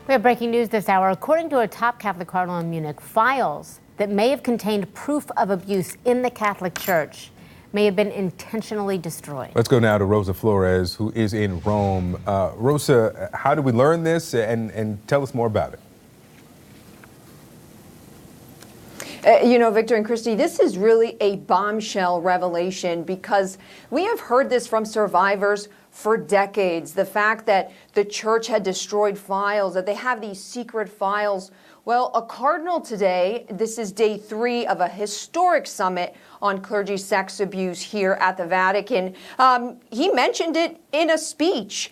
We have breaking news this hour. According to a top Catholic cardinal in Munich, files that may have contained proof of abuse in the Catholic Church may have been intentionally destroyed. Let's go now to Rosa Flores, who is in Rome. Rosa, how did we learn this, and tell us more about it? Victor and Christy, this is really a bombshell revelation because we have heard this from survivors for decades. The fact that the church had destroyed files, that they have these secret files. Well, a cardinal today, this is day 3 of a historic summit on clergy sex abuse here at the Vatican. He mentioned it in a speech.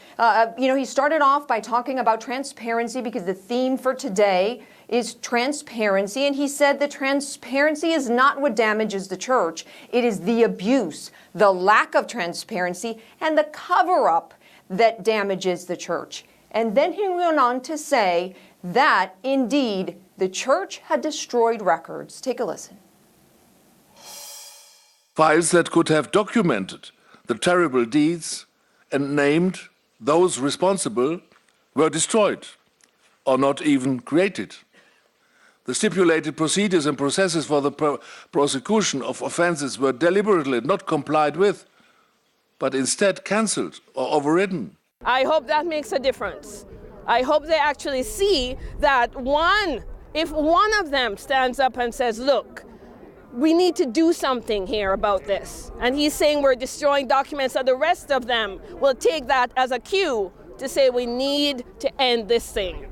He started off by talking about transparency because the theme for today is transparency. And he said the transparency is not what damages the church. It is the abuse, the lack of transparency, and the cover-up that damages the church. And then he went on to say that, indeed, the church had destroyed records. Take a listen. Files that could have documented the terrible deeds and named those responsible were destroyed or not even created. The stipulated procedures and processes for the prosecution of offenses were deliberately not complied with, but instead cancelled or overridden. I hope that makes a difference. I hope they actually see that if one of them stands up and says, look, we need to do something here about this. And he's saying we're destroying documents, so the rest of them will take that as a cue to say we need to end this thing.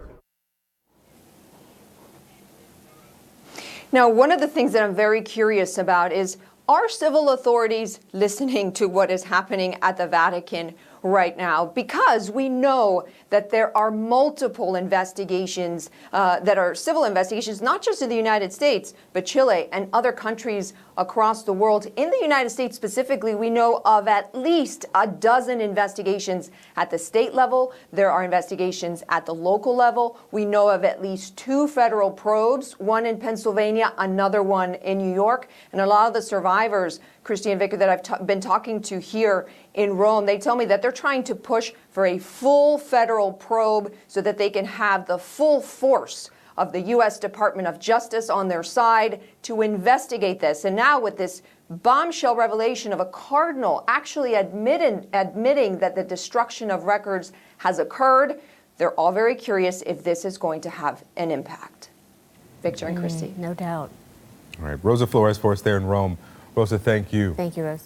Now, one of the things that I'm very curious about is, are civil authorities listening to what is happening at the Vatican right now? Because we know that there are multiple investigations that are civil investigations, not just in the United States, but Chile and other countries across the world. In the United States specifically, we know of at least a dozen investigations at the state level. There are investigations at the local level. We know of at least 2 federal probes, one in Pennsylvania, another one in New York. And a lot of the survivors, Christy and Vicar, that I've been talking to here in Rome, they tell me that they're trying to push for a full federal probe so that they can have the full force of the U.S. Department of Justice on their side to investigate this. And now with this bombshell revelation of a cardinal actually admitting that the destruction of records has occurred, they're all very curious if this is going to have an impact. Victor and Christy. No doubt. All right, Rosa Flores for us there in Rome. Rosa, thank you. Thank you, Rosa.